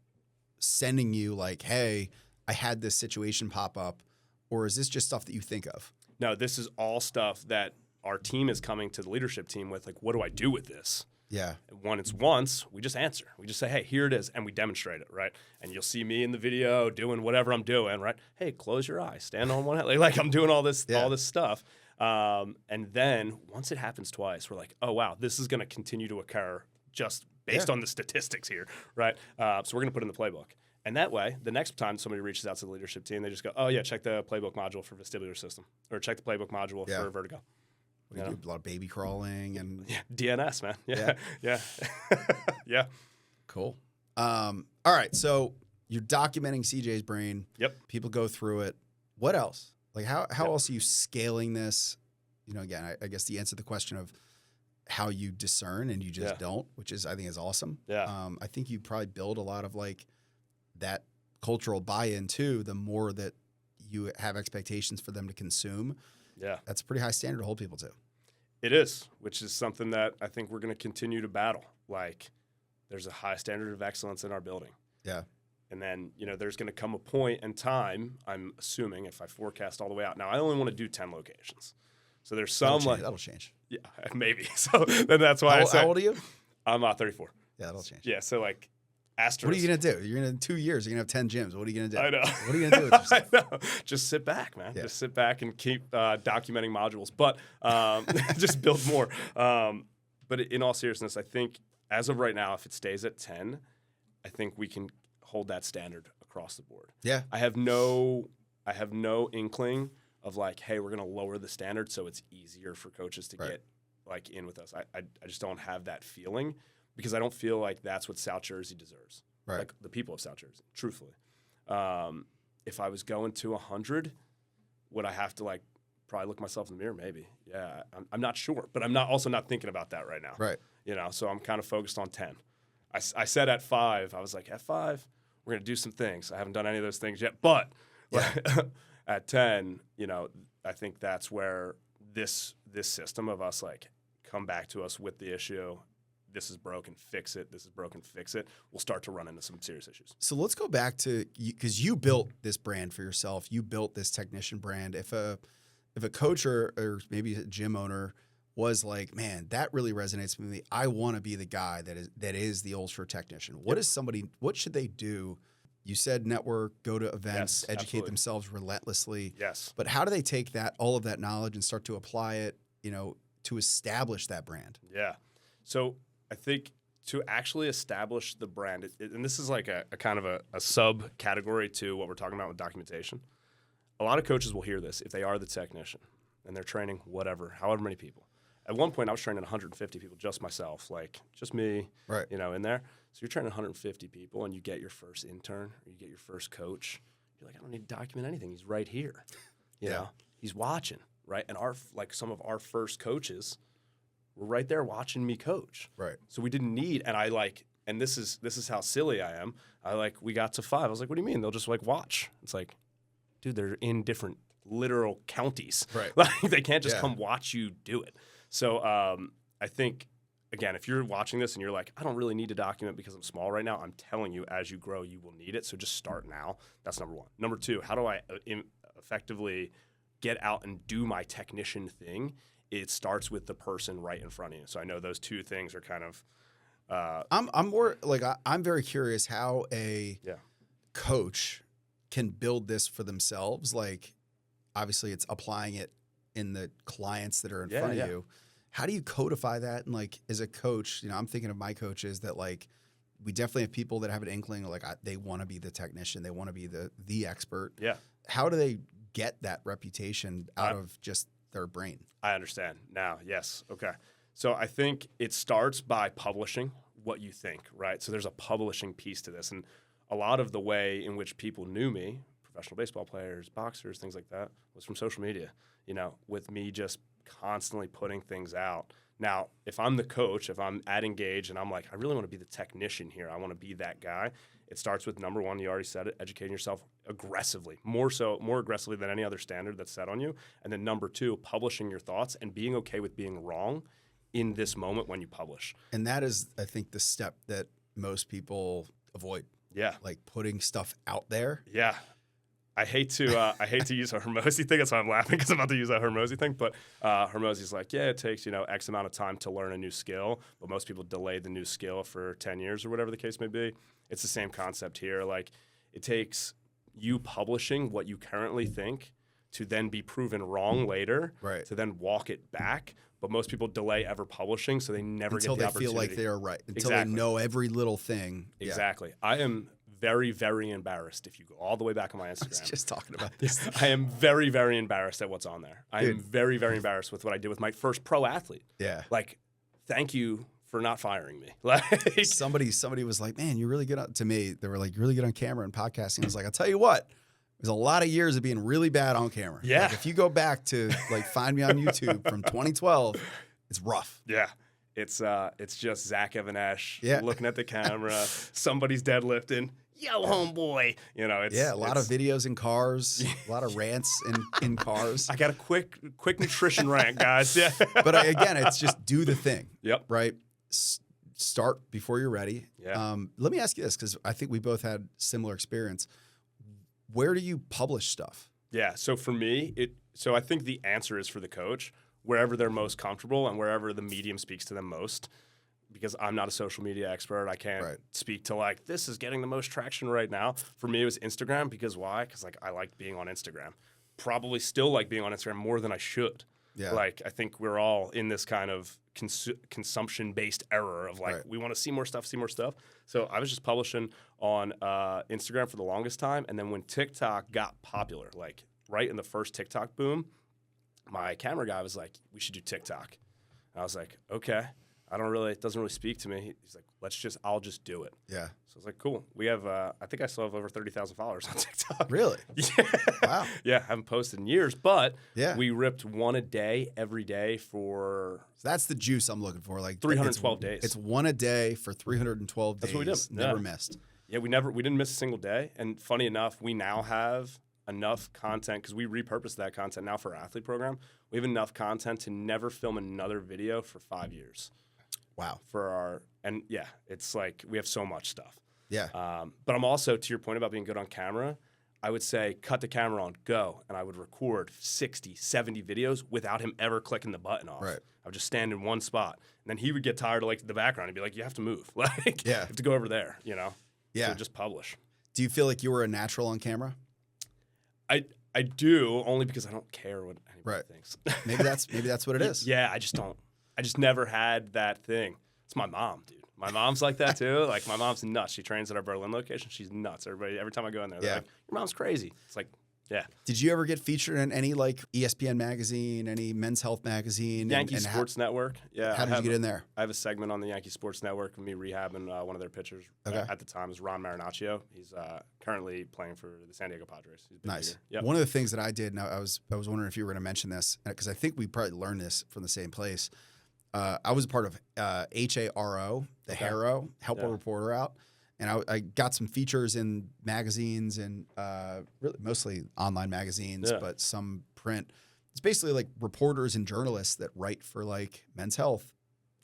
sending you like, hey, I had this situation pop up, or is this just stuff that you think of? No, this is all stuff that our team is coming to the leadership team with, like, what do I do with this? Yeah. And when it's once, we just answer. We just say, hey, here it is, and we demonstrate it, right? And you'll see me in the video doing whatever I'm doing, right? Hey, close your eyes, stand on one hand. Like I'm doing all this stuff. And then once it happens twice, we're like, oh, wow, this is going to continue to occur just based on the statistics here, right? So we're going to put it in the playbook. And that way, the next time somebody reaches out to the leadership team, they just go, oh, yeah, check the playbook module for vestibular system or check the playbook module for vertigo. We do a lot of baby crawling and DNS, man. Yeah. Yeah. Cool. All right. So you're documenting CJ's brain. Yep. People go through it. What else? Like how else are you scaling this? Again, I guess the answer to the question of how you discern and you just don't, which is, I think is awesome. Yeah. I think you probably build a lot of like that cultural buy-in too, the more that you have expectations for them to consume. Yeah. That's a pretty high standard to hold people to. It is, which is something that I think we're going to continue to battle. Like there's a high standard of excellence in our building. Yeah. And then, there's going to come a point in time, I'm assuming, if I forecast all the way out. Now, I only want to do 10 locations. So there's some that'll change. Yeah, maybe. So then that's why I say. How old are you? I'm 34. Yeah, that'll change. Yeah, so like Asterisk. What are you going to do? You're going to, in 2 years, you're going to have 10 gyms. What are you going to do? I know. What are you going to do with yourself? I know. Just sit back, man. Yeah. Just sit back and keep documenting modules, but just build more. But in all seriousness, I think as of right now, if it stays at 10, I think we can hold that standard across the board. Yeah. I have no inkling of like, hey, we're going to lower the standard so it's easier for coaches to get like in with us. I just don't have that feeling because I don't feel like that's what South Jersey deserves. Right. Like the people of South Jersey, truthfully. If I was going to 100, would I have to like probably look myself in the mirror? Maybe. Yeah. I'm not sure, but I'm not thinking about that right now. Right. You know, so I'm kind of focused on 10. I said at 5, I was like, at 5, we're going to do some things. I haven't done any of those things yet, but at 10, you know, I think that's where this system of us like come back to us with the issue. This is broken, fix it. This is broken, fix it. We'll start to run into some serious issues. So let's go back to, because you built this brand for yourself. You built this technician brand. If a coach or maybe a gym owner was like, man, that really resonates with me. I want to be the guy that is the ultra technician. What should they do? You said network, go to events, educate absolutely. themselves relentlessly. Yes. But how do they take all of that knowledge and start to apply it, you know, to establish that brand? Yeah. So I think to actually establish the brand, and this is like a kind of a subcategory to what we're talking about with documentation. A lot of coaches will hear this if they are the technician and they're training however many people. At one point, I was training 150 people, just myself, like just me, right? You know, in there. So you're training 150 people, and you get your first intern or you get your first coach. You're like, I don't need to document anything. He's right here. You know, he's watching, right? And some of our first coaches were right there watching me coach. Right. So we didn't need, and this is how silly I am. We got to 5. I was like, what do you mean? They'll just like watch. It's like, dude, they're in different literal counties. Right. Like they can't just come watch you do it. So I think, again, if you're watching this and you're like, I don't really need to document because I'm small right now, I'm telling you, as you grow, you will need it. So just start now. That's number 1. Number 2, how do I effectively get out and do my technician thing? It starts with the person right in front of you. So I know those two things are kind of. I'm more like I'm very curious how a coach can build this for themselves. Like, obviously, it's applying it in the clients that are in front of you. How do you codify that? And like, as a coach, you know, I'm thinking of my coaches that like, we definitely have people that have an inkling, like they want to be the technician. They want to be the expert. Yeah. How do they get that reputation out of just their brain? I understand now. Yes. Okay. So I think it starts by publishing what you think, right? So there's a publishing piece to this. And a lot of the way in which people knew me, professional baseball players, boxers, things like that, was from social media, you know, with me just constantly putting things out. Now, if I'm the coach, if I'm at Engage and I'm like, I really want to be the technician here, I want to be that guy, it starts with number 1, you already said it, educating yourself aggressively, more aggressively than any other standard that's set on you. And then number 2, publishing your thoughts and being okay with being wrong in this moment when you publish. And that is, I think, the step that most people avoid. Yeah. Like putting stuff out there. Yeah. I hate to use a Hermosi thing. That's why I'm laughing, because I'm about to use that Hermosi thing. But Hermosi's like, yeah, it takes, you know, X amount of time to learn a new skill, but most people delay the new skill for 10 years or whatever the case may be. It's the same concept here. Like, it takes you publishing what you currently think to then be proven wrong later, right? To then walk it back. But most people delay ever publishing, so they never get the opportunity. Until they feel like they're right. Until they know every little thing. Exactly. Yeah. I am very, very embarrassed if you go all the way back on my Instagram. I was just talking about this. I am very, very embarrassed at what's on there. I am very, very embarrassed with what I did with my first pro athlete. Yeah. Like, thank you for not firing me. Like, somebody was like, man, you're really good to me. They were like, you're really good on camera and podcasting. I was like, I'll tell you what, there's a lot of years of being really bad on camera. Yeah. Like, if you go back to like find me on YouTube from 2012, it's rough. Yeah. It's just Zach Evanesh looking at the camera. Somebody's deadlifting. Yo, homeboy. You know, it's a lot of videos in cars, a lot of rants in cars. I got a quick nutrition rant, guys. Yeah. But again, it's just do the thing. Yep. Right. Start before you're ready. Yeah. Let me ask you this, because I think we both had similar experience. Where do you publish stuff? Yeah. So for me, I think the answer is for the coach, wherever they're most comfortable and wherever the medium speaks to them most. because I'm not a social media expert. I can't Right. speak to like, this is getting the most traction right now. For me, it was Instagram because why? Because like I liked being on Instagram. Probably still like being on Instagram more than I should. Yeah. Like I think we're all in this kind of consumption-based error of like, Right. we want to see more stuff. So I was just publishing on Instagram for the longest time. And then when TikTok got popular, like right in the first TikTok boom, my camera guy was like, we should do TikTok. And I was like, okay. It doesn't really speak to me. He's like, I'll just do it. Yeah. So I was like, cool. We have, I think I still have over 30,000 followers on TikTok. Really? Yeah. Wow. Yeah, haven't posted in years, but Yeah. we ripped one a day every day for So that's the juice I'm looking for. Like 312 days. It's one a day for 312 That's days. what we did. Never Yeah. missed. Yeah, we didn't miss a single day. And funny enough, we now have enough content because we repurposed that content now for our athlete program. We have enough content to never film another video for 5 years. Wow. It's like we have so much stuff. Yeah. But I'm also, to your point about being good on camera, I would say cut the camera on, go, and I would record 60, 70 videos without him ever clicking the button off. Right. I would just stand in one spot, and then he would get tired of like the background and be like, you have to move. Like, Yeah. you have to go over there, you know? Yeah. So just publish. Do you feel like you were a natural on camera? I do, only because I don't care what anybody Right. thinks. Maybe that's what it is. Yeah, I just don't. I just never had that thing. It's my mom, dude. My mom's like that too. Like my mom's nuts. She trains at our Berlin location. She's nuts. Every time I go in there, they're Yeah. like, your mom's crazy. It's like, yeah. Did you ever get featured in any like ESPN magazine, any Men's Health magazine? Yankee Sports Network. Yeah. How did you get in there? I have a segment on the Yankee Sports Network of me rehabbing one of their pitchers. Okay. At the time, is Ron Marinaccio. He's currently playing for the San Diego Padres. He's a big Nice. leaguer. Yep. One of the things that I did, and I was wondering if you were going to mention this, because I think we probably learned this from the same place. I was a part of HARO, the HARO, Help a Reporter Out. And I got some features in magazines and really mostly online magazines, but some print. It's basically like reporters and journalists that write for like Men's Health,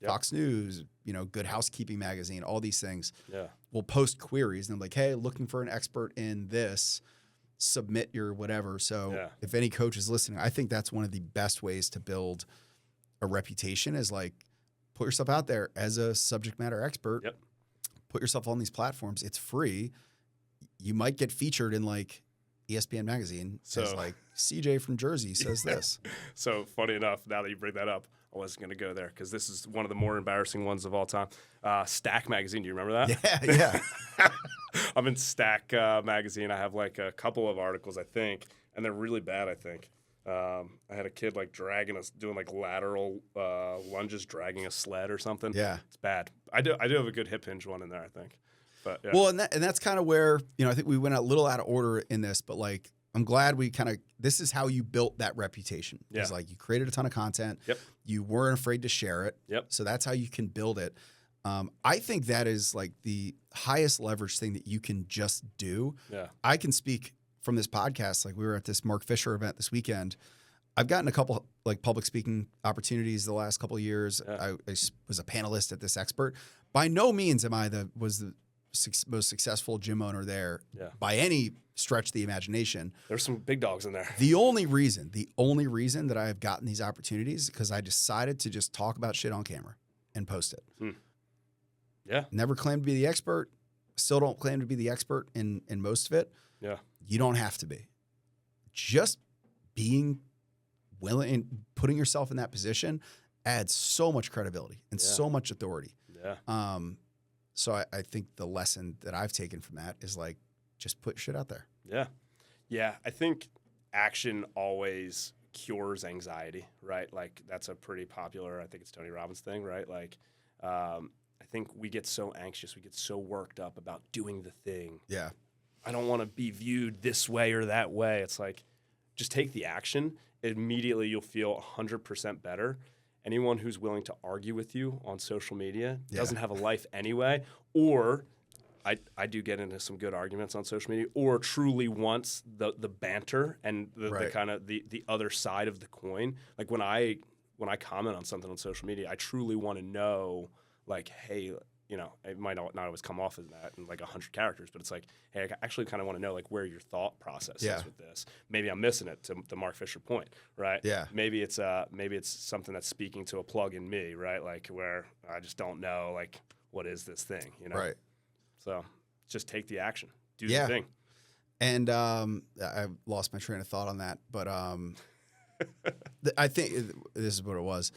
Fox News, Good Housekeeping magazine, all these things. Yeah. Will post queries and they're like, hey, looking for an expert in this, submit your whatever. So if any coach is listening, I think that's one of the best ways to build a reputation is like put yourself out there as a subject matter expert. Yep. Put yourself on these platforms. It's free. You might get featured in like ESPN magazine as like CJ from Jersey says this. So funny enough, now that you bring that up, I wasn't going to go there because this is one of the more embarrassing ones of all time. Stack magazine. Do you remember that? Yeah. I'm in Stack magazine. I have like a couple of articles, I think, and they're really bad, I think. I had a kid like doing like lateral lunges, dragging a sled or something. Yeah. It's bad. I do have a good hip hinge one in there, I think. But yeah. Well, and that's kind of where, I think we went a little out of order in this, but like, I'm glad this is how you built that reputation. Yeah. It's like you created a ton of content. Yep. You weren't afraid to share it. Yep. So that's how you can build it. I think that is like the highest leverage thing that you can just do. Yeah. I can speak from this podcast. Like we were at this Mark Fisher event this weekend. I've gotten a couple like public speaking opportunities the last couple of years. Yeah. I was a panelist at this expert. By no means am I the most successful gym owner there by any stretch of the imagination. There's some big dogs in there. The only reason that I have gotten these opportunities is because I decided to just talk about shit on camera and post it. Yeah. Never claimed to be the expert. Still don't claim to be the expert in most of it. Yeah. You don't have to be. Just being willing and putting yourself in that position adds so much credibility and so much authority. Yeah. So I think the lesson that I've taken from that is like, just put shit out there. Yeah. Yeah. I think action always cures anxiety, right? Like that's a pretty popular, I think it's Tony Robbins thing, right? Like, I think we get so anxious. We get so worked up about doing the thing. Yeah. I don't want to be viewed this way or that way. It's like, just take the action. Immediately you'll feel 100% better. Anyone who's willing to argue with you on social media doesn't have a life anyway, or I do get into some good arguments on social media, or truly wants the banter and the kind of the other side of the coin. Like when I comment on something on social media, I truly want to know, like, hey, it might not always come off as that in like 100 characters, but it's like, hey, I actually kind of want to know like where your thought process is with this. Maybe I'm missing it, to the Mark Fisher point, right? Yeah. Maybe it's something that's speaking to a plug in me, right? Like where I just don't know, like, what is this thing, Right. So just take the action, do the thing. And I lost my train of thought on that, but I think this is what it was.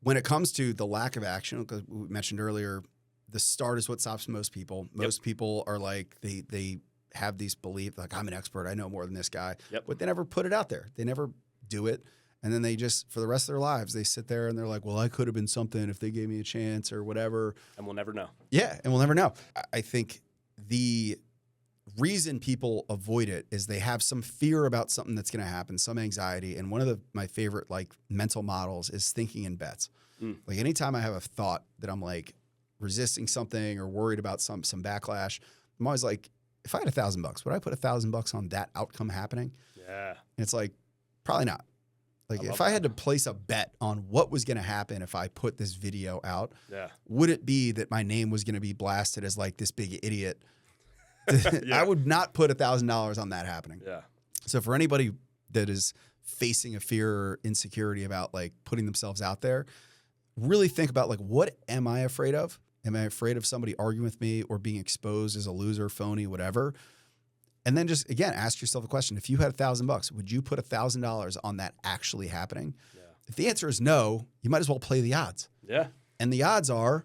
When it comes to the lack of action, because we mentioned earlier, the start is what stops most people. Most people are like, they have these beliefs, like, I'm an expert, I know more than this guy, but they never put it out there. They never do it. And then they just, for the rest of their lives, they sit there and they're like, well, I could have been something if they gave me a chance or whatever. And we'll never know. Yeah, and we'll never know. I think the reason people avoid it is they have some fear about something that's going to happen, some anxiety. And one of my favorite like mental models is thinking in bets. Like anytime I have a thought that I'm like resisting something or worried about some backlash, I'm always like, if I had $1,000, would I put $1,000 on that outcome happening? Yeah. And it's like, probably not. Like if I had to place a bet on what was going to happen if I put this video out, would it be that my name was going to be blasted as like this big idiot? I would not put $1,000 on that happening. Yeah. So for anybody that is facing a fear or insecurity about like putting themselves out there, really think about like, what am I afraid of? Am I afraid of somebody arguing with me or being exposed as a loser, phony, whatever? And then just, again, ask yourself a question. If you had $1,000, would you put $1,000 on that actually happening? Yeah. If the answer is no, you might as well play the odds. Yeah. And the odds are,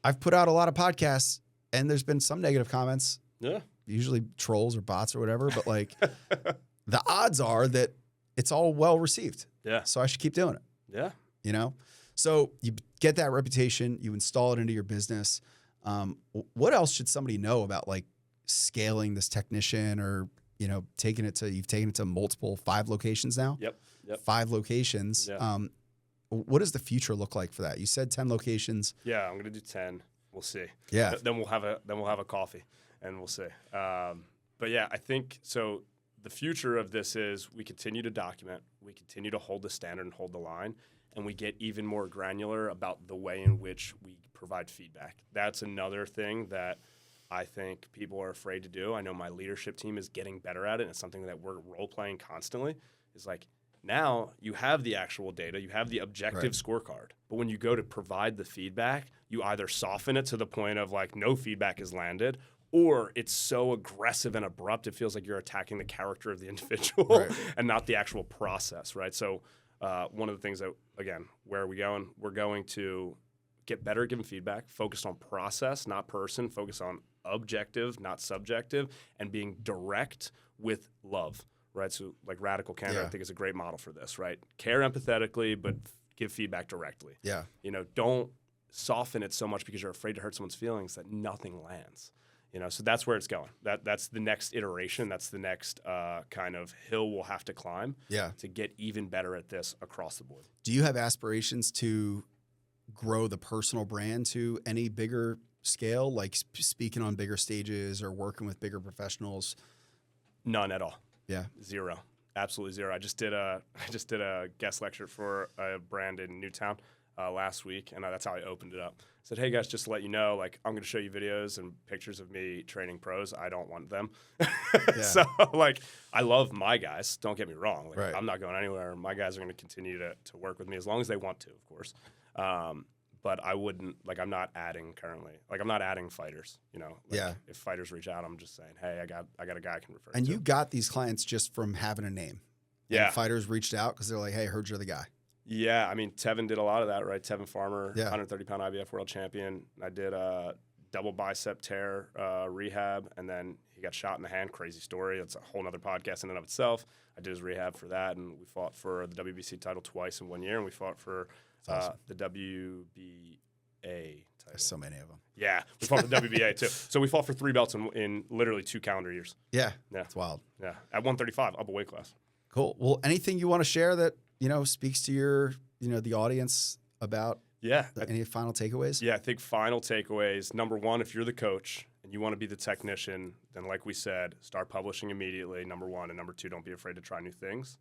I've put out a lot of podcasts and there's been some negative comments. Yeah. Usually trolls or bots or whatever. But like the odds are that it's all well received. Yeah. So I should keep doing it. Yeah. So you get that reputation, you install it into your business. What else should somebody know about like scaling this technician or, you've taken it to multiple 5 locations now? Yep. 5 locations. Yeah. What does the future look like for that? You said 10 locations. Yeah, I'm going to do 10. We'll see. Yeah. Then we'll have a coffee and we'll see. But yeah, I think so. The future of this is we continue to document, we continue to hold the standard and hold the line, and we get even more granular about the way in which we provide feedback. That's another thing that I think people are afraid to do. I know my leadership team is getting better at it, and it's something that we're role-playing constantly. Is like, now you have the actual data, you have the objective scorecard, but when you go to provide the feedback, you either soften it to the point of like no feedback is landed, or it's so aggressive and abrupt, it feels like you're attacking the character of the individual and not the actual process, right? So one of the things that, again, where are we going? We're going to get better at giving feedback, focus on process, not person, focus on objective, not subjective, and being direct with love, right? So like Radical Candor, I think is a great model for this, right? Care empathetically, but give feedback directly. Yeah. Don't soften it so much because you're afraid to hurt someone's feelings that nothing lands. So that's where it's going. That's the next iteration. That's the next kind of hill we'll have to climb to get even better at this across the board. Do you have aspirations to grow the personal brand to any bigger scale, like speaking on bigger stages or working with bigger professionals? None at all. Yeah. 0. Absolutely 0. I just did a guest lecture for a brand in Newtown last week, and that's how I opened it up. I said, hey guys, just to let you know, like, I'm going to show you videos and pictures of me training pros. I don't want them. So like, I love my guys. Don't get me wrong. Like, I'm not going anywhere. My guys are going to continue to work with me as long as they want to, of course. But I wouldn't, like, I'm not adding currently. Like, I'm not adding fighters, If fighters reach out, I'm just saying, hey, I got a guy I can refer to. And you got these clients just from having a name. Yeah. And fighters reached out because they're like, hey, heard you're the guy. Yeah, I mean, Tevin did a lot of that, right? Tevin Farmer, 130-pound IBF world champion. I did a double bicep tear rehab, and then he got shot in the hand. Crazy story. It's a whole other podcast in and of itself. I did his rehab for that, and we fought for the WBC title twice in 1 year, and we fought for the WBA title. There's so many of them. Yeah, we fought for the WBA too. So we fought for 3 belts in literally 2 calendar years. Yeah, it's wild. Yeah, at 135, up a weight class. Cool. Well, anything you want to share that speaks to your the audience about any final takeaways? Yeah, I think final takeaways. Number 1, if you're the coach and you want to be the technician, then like we said, start publishing immediately, number 1. And number 2, don't be afraid to try new things.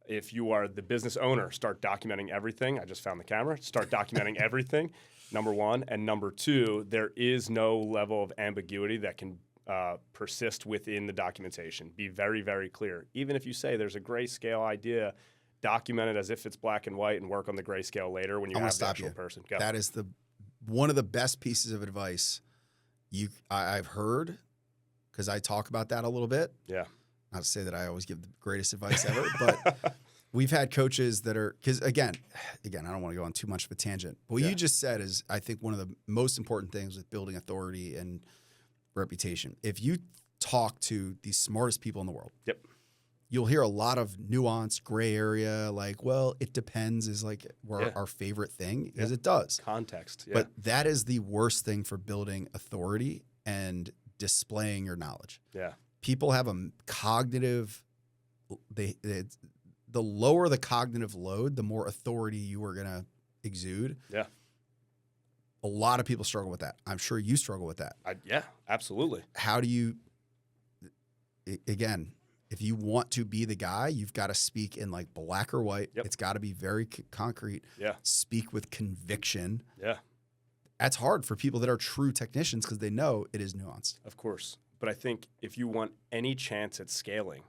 If you are the business owner, start documenting everything. I just found the camera. Start documenting everything. number one. And number two, there is no level of ambiguity that can persist within the documentation. Be very, very clear. Even if you say there's a grayscale idea, document it as if it's black and white and work on the grayscale later when you have the actual person. Go. That is one of the best pieces of advice I've heard, because I talk about that a little bit. Yeah. Not to say that I always give the greatest advice ever, but we've had coaches that are, because again, I don't want to go on too much of a tangent. But what you just said is, I think, one of the most important things with building authority and reputation. If you talk to the smartest people in the world, yep, you'll hear a lot of nuance, gray area, like, well, it depends is like our favorite thing, because it does. Context. Yeah. But that is the worst thing for building authority and displaying your knowledge. Yeah. People have a cognitive, the lower the cognitive load, the more authority you are going to exude. Yeah. A lot of people struggle with that. I'm sure you struggle with that. Yeah, absolutely. How do you, again, if you want to be the guy, you've got to speak in like black or white. Yep. It's got to be very concrete. Yeah. Speak with conviction. Yeah. That's hard for people that are true technicians because they know it is nuanced. Of course. But I think if you want any chance at scaling,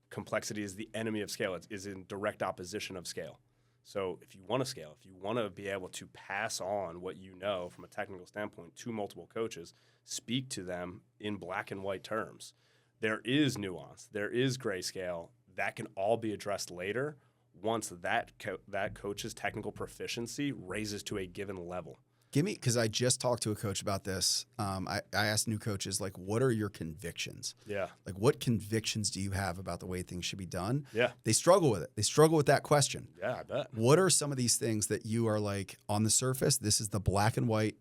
complexity is the enemy of scale. It is in direct opposition of scale. So if you want to scale, if you want to be able to pass on what you know from a technical standpoint to multiple coaches, speak to them in black and white terms. There is nuance. There is grayscale. That can all be addressed later once that coach's technical proficiency raises to a given level. Because I just talked to a coach about this. I asked new coaches, like, what are your convictions? Yeah. Like, what convictions do you have about the way things should be done? Yeah. They struggle with it. They struggle with that question. Yeah, I bet. What are some of these things that you are like, on the surface, this is the black and white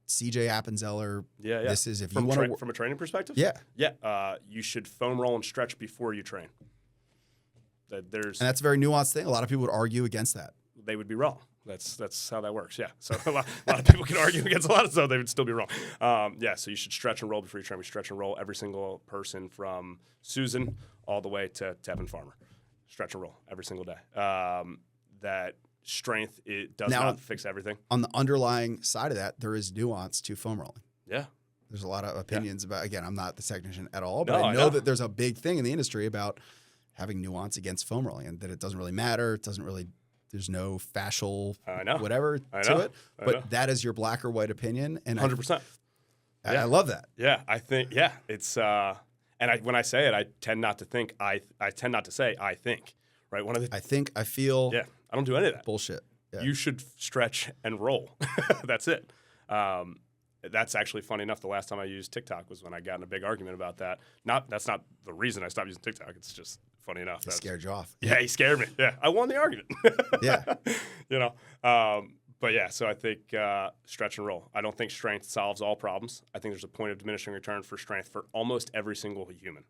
CJ Appenzeller. Yeah. This is, if you want to... From a training perspective? Yeah. Yeah. You should foam roll and stretch before you train. And that's a very nuanced thing. A lot of people would argue against that. They would be wrong. That's how that works. Yeah. So a lot of people can argue against a lot of stuff. They would still be wrong. So you should stretch and roll before you train. We stretch and roll every single person from Susan all the way to Tevin Farmer. Stretch and roll every single day. That strength, it does not fix everything. On the underlying side of that, there is nuance to foam rolling. Yeah. There's a lot of opinions about, again, I'm not the technician at all, but No, I know that there's a big thing in the industry about having nuance against foam rolling, and that it doesn't really matter. It doesn't really... There's no fascial whatever to it, but that is your black or white opinion, and 100%. I love that. Yeah, I think it's and when I say it, I tend not to think I tend not to say I think, right? I think, I feel. Yeah, I don't do any of that Bullshit. Yeah. You should stretch and roll. That's it. That's actually funny enough. The last time I used TikTok was when I got in a big argument about that. That's not the reason I stopped using TikTok. It's just funny enough. It scared you off. Yeah, he scared me. Yeah, I won the argument. Yeah. But yeah, so I think stretch and roll. I don't think strength solves all problems. I think there's a point of diminishing return for strength for almost every single human.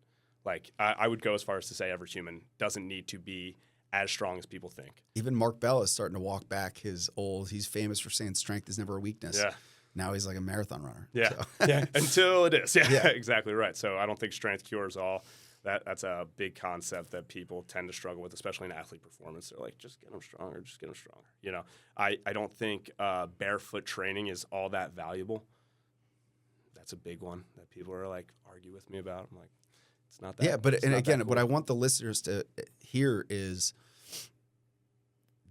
Like, I would go as far as to say every human doesn't need to be as strong as people think. Even Mark Bell is starting to walk back he's famous for saying strength is never a weakness. Yeah. Now he's like a marathon runner. Yeah. So. Yeah. Until it is. Yeah, exactly right. So I don't think strength cures all. That's a big concept that people tend to struggle with, especially in athlete performance. They're like, just get them stronger, just get them stronger. I don't think barefoot training is all that valuable. That's a big one that people are like, argue with me about. I'm like, it's not that. Yeah, but and again, cool. What I want the listeners to hear is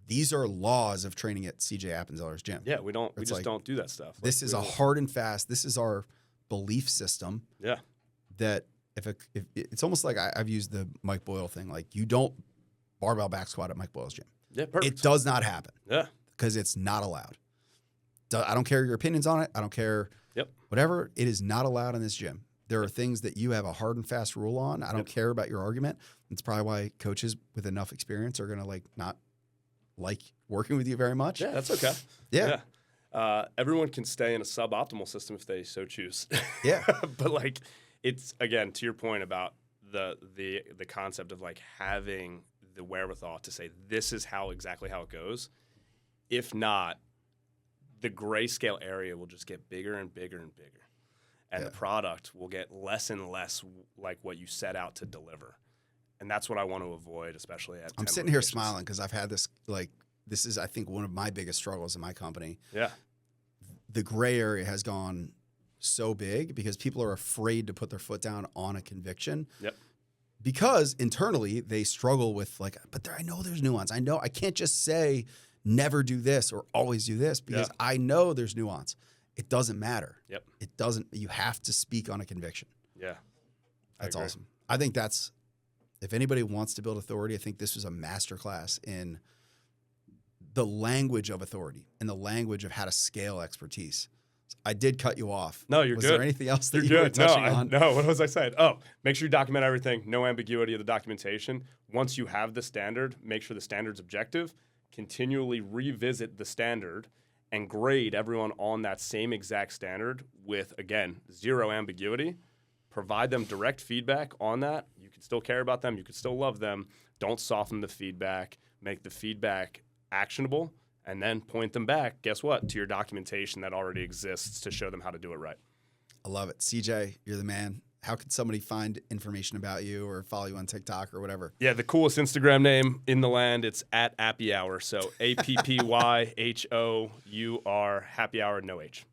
these are laws of training at CJ Appenzeller's gym. Yeah, we just don't do that stuff. This is a hard and fast. This is our belief system. Yeah. That if it's almost like I've used the Mike Boyle thing. Like, you don't barbell back squat at Mike Boyle's gym. Yeah, perfect. It does not happen. Yeah. Because it's not allowed. I don't care your opinions on it. I don't care. Yep. Whatever. It is not allowed in this gym. There are things that you have a hard and fast rule on. I don't care about your argument. It's probably why coaches with enough experience are going to not like working with you very much. Yeah, that's okay. Yeah. Everyone can stay in a suboptimal system if they so choose. Yeah. But it's, again, to your point about the concept of having the wherewithal to say this is exactly how it goes. If not, the grayscale area will just get bigger and bigger and bigger. And the product will get less and less like what you set out to deliver. And that's what I want to avoid, especially at 10 I'm sitting here smiling because I've had this, this is, I think, one of my biggest struggles in my company. Yeah. the gray area has gone so big because people are afraid to put their foot down on a conviction. Yep. Because internally they struggle with like, but I know there's nuance. I know I can't just say never do this or always do this because I know there's nuance. It doesn't matter. Yep. It doesn't. You have to speak on a conviction. Yeah. That's awesome. I think that's, if anybody wants to build authority, I think this was a masterclass in the language of authority and the language of how to scale expertise. I did cut you off. No, you're was good. Was there anything else that you were touching on? No, what was I saying? Oh, make sure you document everything. No ambiguity of the documentation. Once you have the standard, make sure the standard's objective. Continually revisit the standard and grade everyone on that same exact standard with, again, zero ambiguity. Provide them direct feedback on that. You can still care about them. You can still love them. Don't soften the feedback. Make the feedback actionable. And then point them back, guess what, to your documentation that already exists to show them how to do it right. I love it. CJ, you're the man. How can somebody find information about you or follow you on TikTok or whatever? Yeah, the coolest Instagram name in the land, it's at Appy Hour. So AppyHour, happy hour, no H.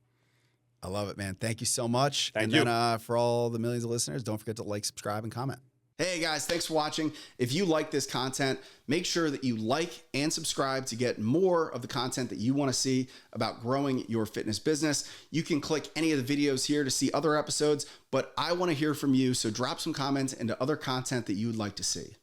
I love it, man. Thank you so much. Thank you. Then for all the millions of listeners, don't forget to like, subscribe, and comment. Hey guys, thanks for watching. If you like this content, make sure that you like and subscribe to get more of the content that you want to see about growing your fitness business. You can click any of the videos here to see other episodes, but I want to hear from you. So drop some comments into other content that you would like to see.